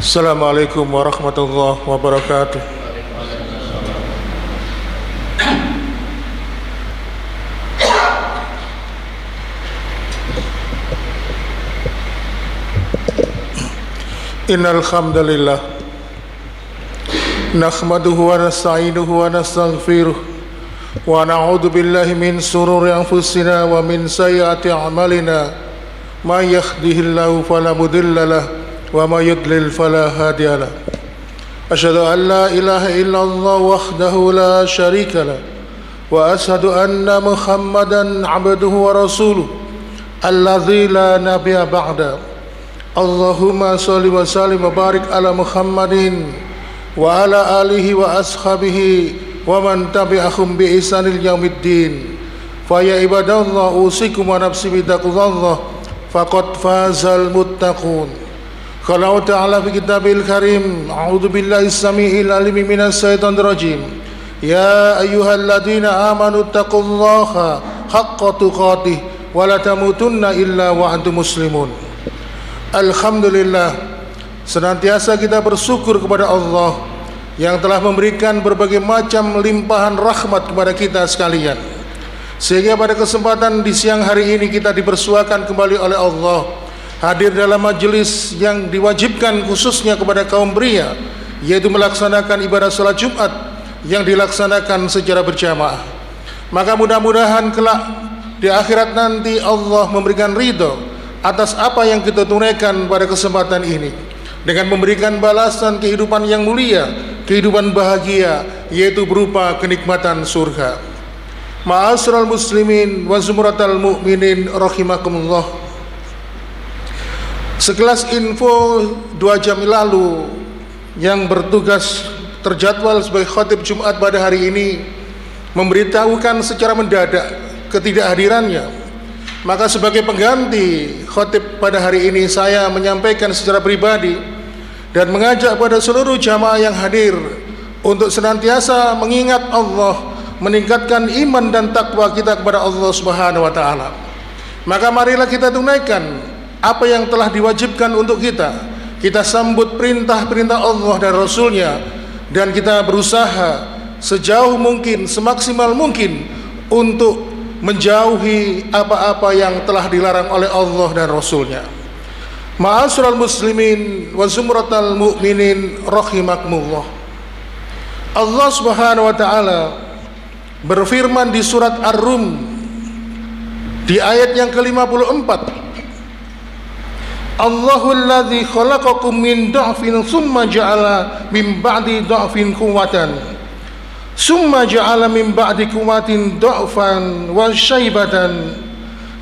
Assalamualaikum warahmatullahi wabarakatuh. Innal hamdalillah nahmaduhu wa nasta'inuhu wa nastaghfiruh wa na'udzu billahi min shururi anfusina wa min sayyiati a'malina may yahdihillahu fala mudilla lahu wa may yudlil fala hadiya lahu. Asyhadu an la ilaha illallah wahdahu la syarika lahu wa asyhadu anna Muhammadan 'abduhu wa rasuluh alladzi la nabiyya ba'da. Allahumma sholli wa sallim wa barik ala Muhammadin wa ala alihi wa ashabihi wa man tabi'ahum bi ihsanil yaumiddin. Fa ya ibadallah usikum wa nafsi bittaqwallah faqad fazal muttaqun. Qala ta'ala fi kitabil karim, a'udzu billahi samii'il alim minas syaitonir rajim. Ya ayyuhalladzina amanu taqullaha haqqa tuqatih wa la tamutunna illa wa antum muslimun. Alhamdulillah, senantiasa kita bersyukur kepada Allah yang telah memberikan berbagai macam limpahan rahmat kepada kita sekalian, sehingga pada kesempatan di siang hari ini kita dipersuakan kembali oleh Allah hadir dalam majelis yang diwajibkan khususnya kepada kaum pria, yaitu melaksanakan ibadah salat Jumat yang dilaksanakan secara berjamaah. Maka mudah-mudahan kelak di akhirat nanti Allah memberikan ridho atas apa yang kita tunaikan pada kesempatan ini dengan memberikan balasan kehidupan yang mulia, kehidupan bahagia, yaitu berupa kenikmatan surga. Ma'asyiral muslimin wa zumratal mu'minin rahimakumullah. Sekelas info 2 jam lalu yang bertugas terjadwal sebagai khatib Jumat pada hari ini memberitahukan secara mendadak ketidakhadirannya. Maka sebagai pengganti khatib pada hari ini, saya menyampaikan secara pribadi dan mengajak pada seluruh jamaah yang hadir untuk senantiasa mengingat Allah, meningkatkan iman dan takwa kita kepada Allah Subhanahu wa taala. Maka marilah kita tunaikan apa yang telah diwajibkan untuk kita. Kita sambut perintah-perintah Allah dan Rasulnya, dan kita berusaha sejauh mungkin, semaksimal mungkin untuk menjauhi apa-apa yang telah dilarang oleh Allah dan Rasulnya. Ma'asyiral muslimin wa zumratal mu'minin rahimakumullah. Allah Subhanahu wa taala berfirman di surat Ar-Rum di ayat yang ke-54, Allahul ladzi khalaqakum min dha'fin tsumma ja'ala min ba'di dha'fin quwwatan summa ja'ala min ba'di quwwatin dha'fan wa syaibatan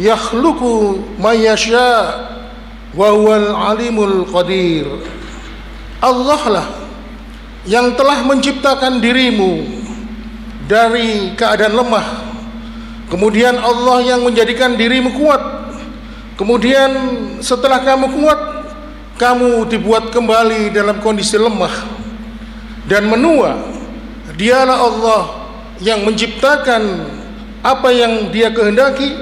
yakhluqu may yasha wa huwal alimul qadir. Allah lah yang telah menciptakan dirimu dari keadaan lemah, kemudian Allah yang menjadikan dirimu kuat, kemudian setelah kamu kuat, kamu dibuat kembali dalam kondisi lemah dan menua. Dialah Allah yang menciptakan apa yang Dia kehendaki,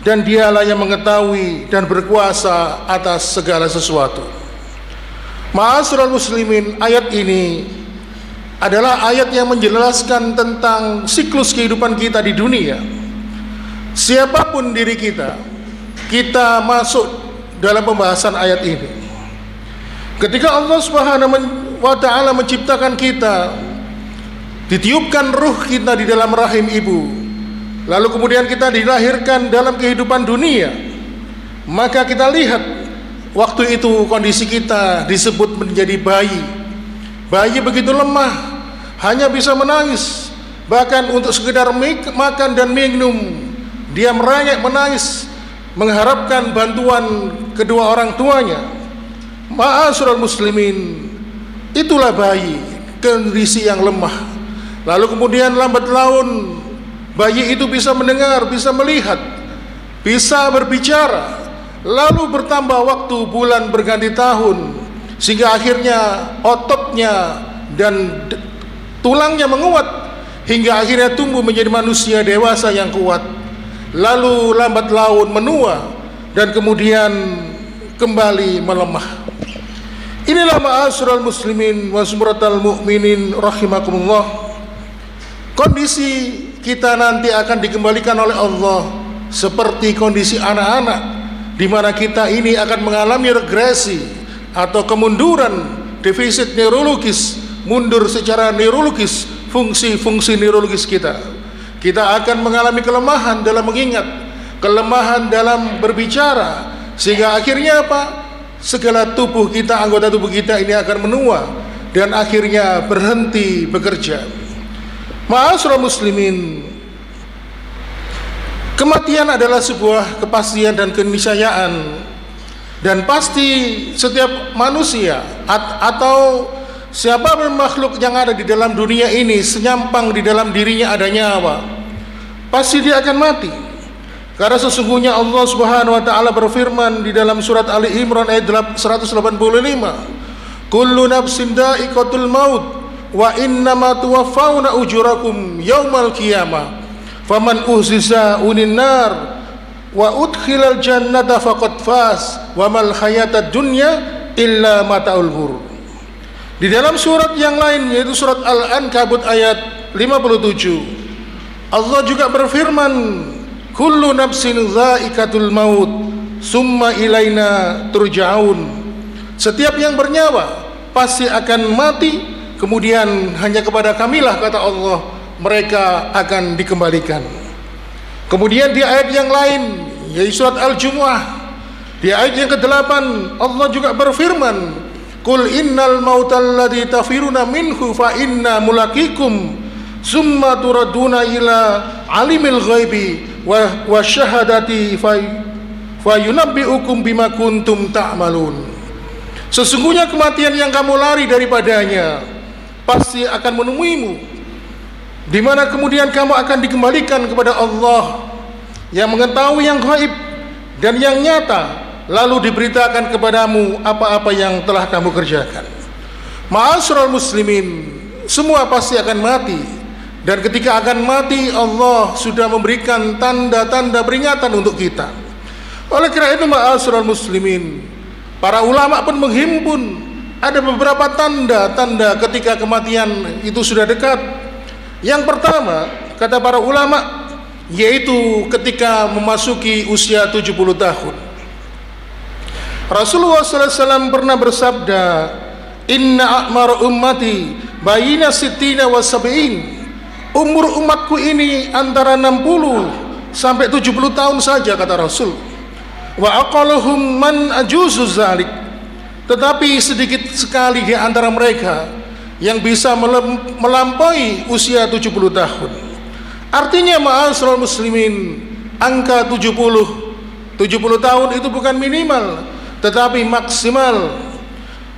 dan Dialah yang mengetahui dan berkuasa atas segala sesuatu. Ma'asyiral muslimin, ayat ini adalah ayat yang menjelaskan tentang siklus kehidupan kita di dunia. Siapapun diri kita, kita masuk dalam pembahasan ayat ini. Ketika Allah Subhanahu wa taala menciptakan kita, ditiupkan ruh kita di dalam rahim ibu, lalu kemudian kita dilahirkan dalam kehidupan dunia, maka kita lihat waktu itu kondisi kita disebut menjadi bayi. Bayi begitu lemah, hanya bisa menangis, bahkan untuk sekedar makan dan minum dia merengek menangis mengharapkan bantuan kedua orang tuanya. Ma'asyiral muslimin, itulah bayi, kondisi yang lemah. Lalu kemudian lambat laun bayi itu bisa mendengar, bisa melihat, bisa berbicara. Lalu bertambah waktu, bulan berganti tahun, sehingga akhirnya ototnya dan tulangnya menguat, hingga akhirnya tumbuh menjadi manusia dewasa yang kuat. Lalu lambat laun menua dan kemudian kembali melemah. Inilah ma'asyiral muslimin wa sumratal mu'minin rahimakumullah, kondisi kita nanti akan dikembalikan oleh Allah seperti kondisi anak-anak, di mana kita ini akan mengalami regresi atau kemunduran, defisit neurologis, mundur secara neurologis, fungsi-fungsi neurologis kita. Kita akan mengalami kelemahan dalam mengingat, kelemahan dalam berbicara, sehingga akhirnya apa? Segala tubuh kita, anggota tubuh kita ini akan menua dan akhirnya berhenti bekerja. Ma'asyiral muslimin, kematian adalah sebuah kepastian dan keniscayaan, dan pasti setiap manusia atau siapa makhluk yang ada di dalam dunia ini, senyampang di dalam dirinya ada nyawa, pasti dia akan mati. Karena sesungguhnya Allah Subhanahu wa taala berfirman di dalam surat Ali Imran ayat 185, kullu nafsin dha'iqatul maut wa innama tuwaffawna ujurakum yaumal qiyamah faman uhziza unin nar wa udkhilal jannata faqad faz wa mal hayatad dunya illa mataul ghurur. Di dalam surat yang lain, yaitu surat Al-Ankabut ayat 57, Allah juga berfirman, kullu nafsin dha'iqatul maut summa ilaina turja'un. Setiap yang bernyawa pasti akan mati, kemudian hanya kepada kamilah, kata Allah, mereka akan dikembalikan. Kemudian di ayat yang lain, yaitu surat Al-Jumu'ah, di ayat yang ke-8, Allah juga berfirman, qul innal mautal ladzi tafiruna minhu fa inna mulaqikum summa turaduna ila alimil ghaibi wa syahadati fa yunabbi'ukum bima kuntum ta'malun. Sesungguhnya kematian yang kamu lari daripadanya pasti akan menemuimu, di mana kemudian kamu akan dikembalikan kepada Allah yang mengetahui yang gaib dan yang nyata, lalu diberitakan kepadamu apa-apa yang telah kamu kerjakan. Ma'asyiral muslimin, semua pasti akan mati, dan ketika akan mati Allah sudah memberikan tanda-tanda peringatan untuk kita. Oleh karena itu ma'asyiral muslimin, para ulama pun menghimpun ada beberapa tanda-tanda ketika kematian itu sudah dekat. Yang pertama, kata para ulama, yaitu ketika memasuki usia 70 tahun. Rasulullah SAW pernah bersabda, inna a'mar ummati bayina sittina wa sab'in. Umur umatku ini antara 60 sampai 70 tahun saja, kata Rasul. Wa aqaluhum man ajuzu zalik. Tetapi sedikit sekali di antara mereka yang bisa melampaui usia 70 tahun. Artinya ma'asyiral muslimin, angka 70 tahun itu bukan minimal, tetapi maksimal.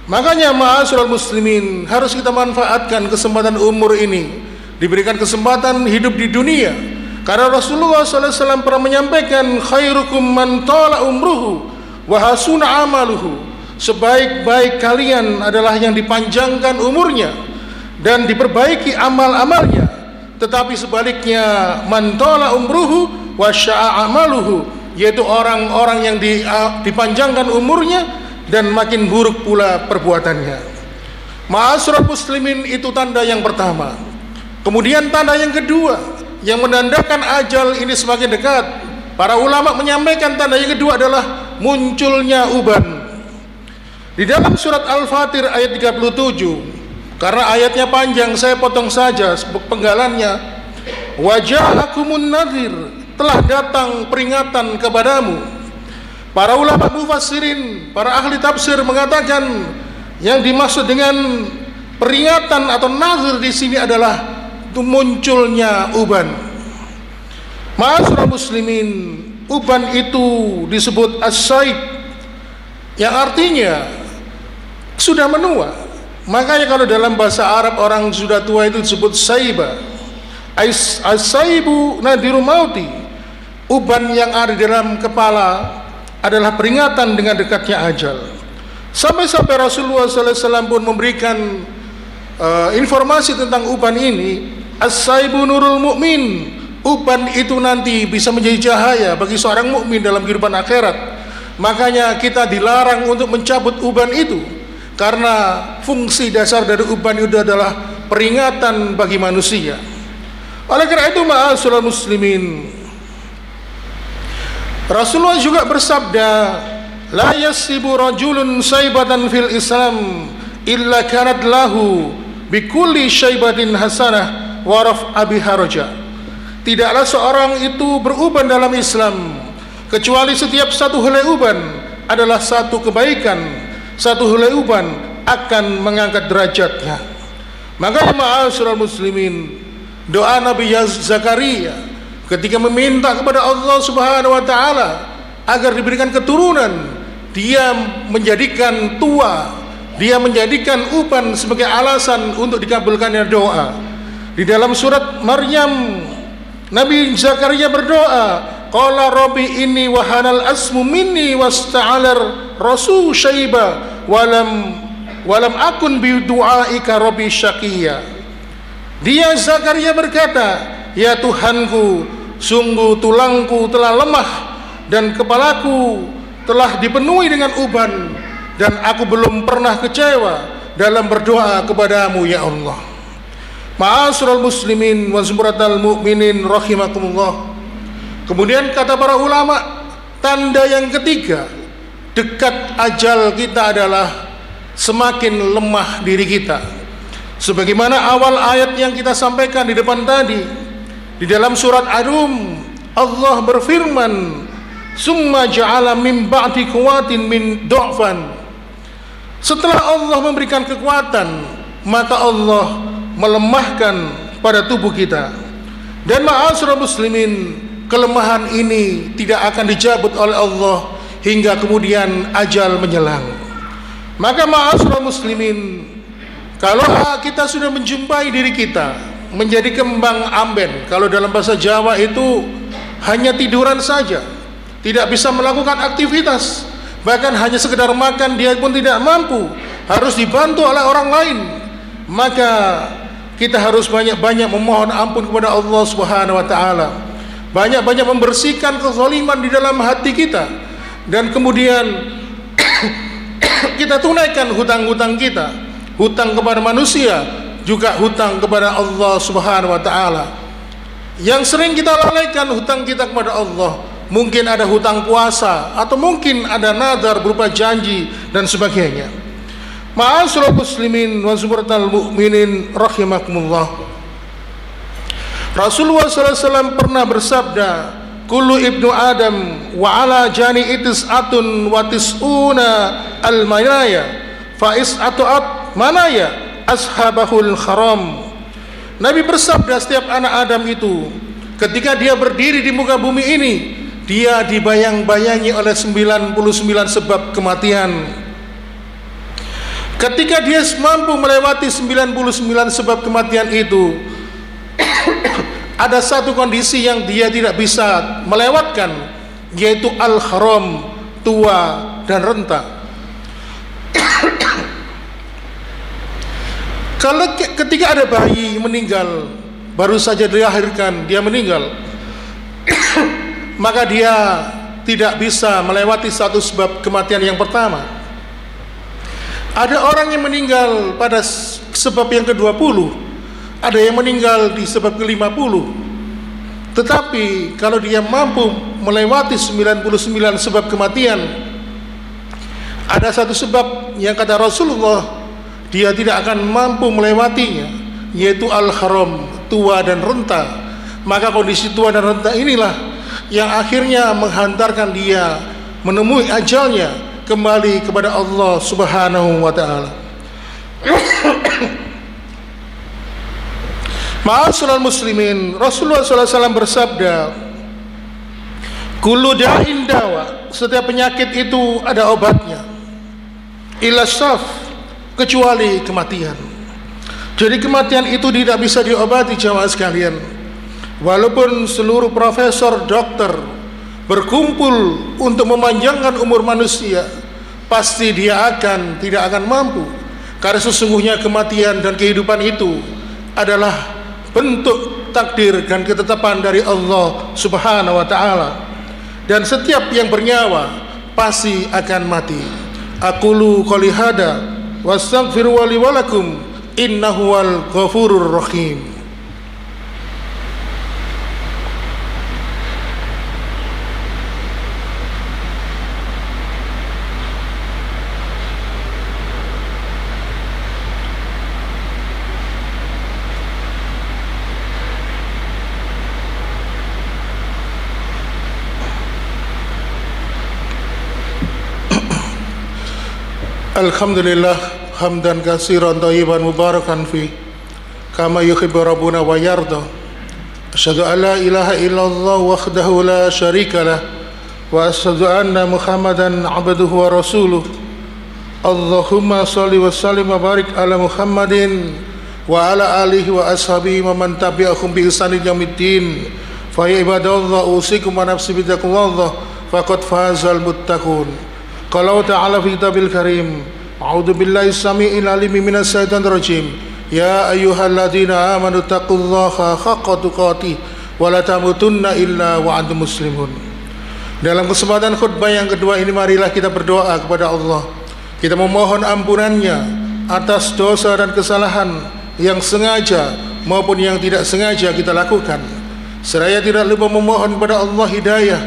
Makanya ma'asyiral muslimin, harus kita manfaatkan kesempatan umur ini, diberikan kesempatan hidup di dunia. Karena Rasulullah SAW pernah menyampaikan, khairukum man tala umruhu wa hasuna amaluhu. Sebaik-baik kalian adalah yang dipanjangkan umurnya dan diperbaiki amal-amalnya. Tetapi sebaliknya, man tala umruhu wa sya'a amaluhu, yaitu orang-orang yang dipanjangkan umurnya dan makin buruk pula perbuatannya. Ma'asyiral muslimin, itu tanda yang pertama. Kemudian tanda yang kedua yang menandakan ajal ini semakin dekat, para ulama menyampaikan tanda yang kedua adalah munculnya uban. Di dalam surat Al-Fatir ayat 37, karena ayatnya panjang saya potong saja penggalannya. Waja'akumun nadhir, telah datang peringatan kepadamu. Para ulama mufassirin, para ahli tafsir mengatakan yang dimaksud dengan peringatan atau nadhir di sini adalah munculnya uban. Ma'asyiral muslimin, uban itu disebut as-saib, yang artinya sudah menua. Makanya kalau dalam bahasa Arab orang sudah tua itu disebut saiba. As-saibu nadiru mauti. Uban yang ada di dalam kepala adalah peringatan dengan dekatnya ajal. Sampai-sampai Rasulullah SAW pun memberikan informasi tentang uban ini. As-saibu nurul mu'min. Uban itu nanti bisa menjadi cahaya bagi seorang mukmin dalam kehidupan akhirat. Makanya kita dilarang untuk mencabut uban itu. karena fungsi dasar dari uban itu adalah peringatan bagi manusia. Oleh karena itu, ma'asyiral muslimin, Rasulullah juga bersabda, la yasibu rajulun saibatan fil Islam illa kanat lahu bikulli syaibatin hasanah wa raf'a biha raja. Tidaklah seorang itu beruban dalam Islam kecuali setiap satu helai uban adalah satu kebaikan, satu helai uban akan mengangkat derajatnya. Maka ma'asyiral muslimin, doa Nabi Zakaria ketika meminta kepada Allah Subhanahu wa taala agar diberikan keturunan, dia menjadikan tua, dia menjadikan uban sebagai alasan untuk dikabulkannya doa. Di dalam surat Maryam, Nabi Zakaria berdoa, qala rabbi inni wahanal asmu minni wasta'alar rasul syaiba walam akun bi du'aika rabbi syaqiyya. Dia Zakaria berkata, ya Tuhanku, sungguh tulangku telah lemah dan kepalaku telah dipenuhi dengan uban, dan aku belum pernah kecewa dalam berdoa kepadamu ya Allah. Ma'asyiral muslimin wa zumratal mu'minin rahimakumullah. Kemudian kata para ulama, tanda yang ketiga dekat ajal kita adalah semakin lemah diri kita. Sebagaimana awal ayat yang kita sampaikan di depan tadi, di dalam surat Ar-Rum, Allah berfirman, summa ja'ala min ba'di quwwatin min du'fan. Setelah Allah memberikan kekuatan, maka Allah melemahkan pada tubuh kita. Dan ma'asyiral muslimin, kelemahan ini tidak akan dicabut oleh Allah hingga kemudian ajal menjelang. Maka ma'asyiral muslimin, kalau kita sudah menjumpai diri kita menjadi kembang amben, kalau dalam bahasa Jawa itu hanya tiduran saja, tidak bisa melakukan aktivitas, bahkan hanya sekedar makan dia pun tidak mampu, harus dibantu oleh orang lain, maka kita harus banyak-banyak memohon ampun kepada Allah Subhanahu wa taala, banyak-banyak membersihkan kezaliman di dalam hati kita, dan kemudian kita tunaikan hutang-hutang kita, hutang kepada manusia, juga hutang kepada Allah Subhanahu wa taala. Yang sering kita lalaikan hutang kita kepada Allah, mungkin ada hutang puasa, atau mungkin ada nadar berupa janji dan sebagainya. Ma'asyiral muslimin wa zumratal mu'minin rahimakumullah. Rasulullah SAW pernah bersabda, kullu ibnu adam wa ala jani itis'atun wa tis'una al-manaya fa is'atu'at manaya ashabahul kharam. Nabi bersabda, setiap anak Adam itu ketika dia berdiri di muka bumi ini, dia dibayang-bayangi oleh 99 sebab kematian. Ketika dia mampu melewati 99 sebab kematian itu, ada satu kondisi yang dia tidak bisa melewatkan, yaitu al-haram, tua dan renta. Kalau ketika ada bayi meninggal, baru saja dilahirkan dia meninggal, maka dia tidak bisa melewati satu sebab kematian yang pertama. Ada orang yang meninggal pada sebab yang ke-20, ada yang meninggal di sebab ke-50. Tetapi kalau dia mampu melewati 99 sebab kematian, ada satu sebab yang kata Rasulullah dia tidak akan mampu melewatinya, yaitu al-haram, tua dan renta. Maka kondisi tua dan renta inilah yang akhirnya menghantarkan dia menemui ajalnya, kembali kepada Allah Subhanahu wa taala. Ma'asyiral muslimin, Rasulullah SAW bersabda, kullu da'in dawa, setiap penyakit itu ada obatnya, illa syaf, kecuali kematian. Jadi kematian itu tidak bisa diobati jamaah sekalian. Walaupun seluruh profesor, dokter berkumpul untuk memanjangkan umur manusia, pasti dia tidak akan mampu, karena sesungguhnya kematian dan kehidupan itu adalah bentuk takdir dan ketetapan dari Allah Subhanahu wa taala, dan setiap yang bernyawa pasti akan mati. Aqulu qouli hada wastaghfiru li wa lakum innahu wal ghafurur rahim. Alhamdulillah hamdan katsiran thayyiban mubarakan fi kama yuhibbu rabbuna wa yarda. Asyhadu an la ilaha illallah wahdahu la syarika lah wa asyhadu anna Muhammadan abduhu wa rasuluh. Allahumma shalli wa sallim wa barik ala Muhammadin wa ala alihi wa ashabihi wa man tabi'ahum bi ihsanin yaumiddin. Fa ya ibadallah usikum wa nafsi bittaqwallah faqad fazal muttaqun. Qala ta'ala fi kitabil karim, a'udzu billahi samii'il 'aliim minas syaitonir rajim. Ya ayyuhalladzina amanu taqullaha haqqa tuqatih wa la tamutunna illa wa antum muslimun. Dalam kesempatan khutbah yang kedua ini, marilah kita berdoa kepada Allah. Kita memohon ampunannya atas dosa dan kesalahan yang sengaja maupun yang tidak sengaja kita lakukan. Seraya tidak lupa memohon kepada Allah hidayah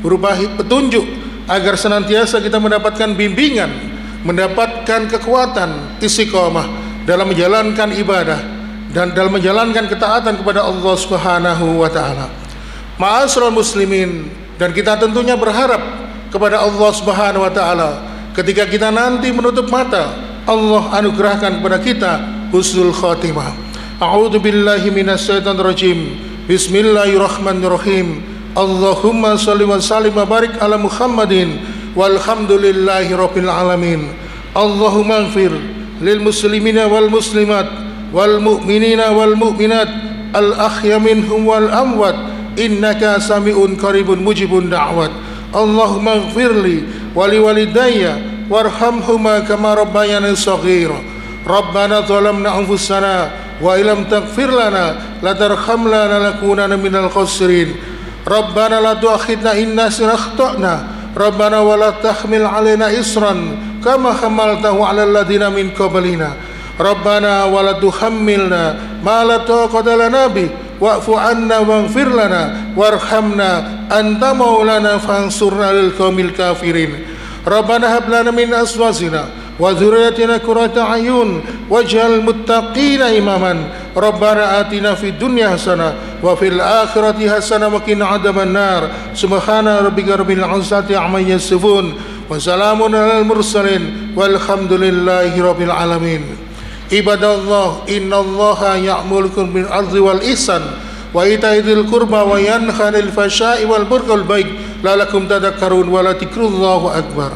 berupa petunjuk agar senantiasa kita mendapatkan bimbingan, mendapatkan kekuatan istiqomah dalam menjalankan ibadah dan dalam menjalankan ketaatan kepada Allah Subhanahu wa taala. Ma'asyiral muslimin, dan kita tentunya berharap kepada Allah Subhanahu wa taala ketika kita nanti menutup mata, Allah anugerahkan kepada kita husnul khatimah. A'udzu billahi minasyaitonir rajim. Bismillahirrahmanirrahim. Allahumma salli wa sallim wa barik ala Muhammadin walhamdulillahi rabbil alamin. Allahumma ighfir lil muslimina wal muslimat wal mu'minina wal mu'minat al ahya minhum wal amwat innaka sami'un qaribun mujibun da'wat. Allahumma ighfirli wa li walidayya warhamhuma kama rabbayani shaghira. Rabbana zalamna anfusana wa illam taghfir lana latarhamna lanakunanna minal khasirin. Rabbana la tu'akhidna in nasina akhtana. Rabbana wa la tahmil 'alaina isran kama hamaltahu 'alal ladzina min qablina. Rabbana wa la tuhammilna ma la taqata lana bi wa'fu 'anna waghfir lana warhamna anta maulana fansurna lil qaumil kafirin. Rabbana hab lana min azwajina wa dzurriyyatina qurrata a'yun waj'al muttaqina imaman. Rabbana atina fid dunya hasanah wa fil akhirati hasanah wa qina adzaban nar. Subhana rabbika rabbil izzati amma yasifun wa salamun alal mursalin walhamdulillahi rabbil alamin. Ibadallah, innallaha ya'murukum bil 'adli wal ihsan wa ita'i dzil qurba wa yanha 'anil fahsya'i wal munkari wal baghi la'allakum tadhakkarun wa la dzikrullahu akbar.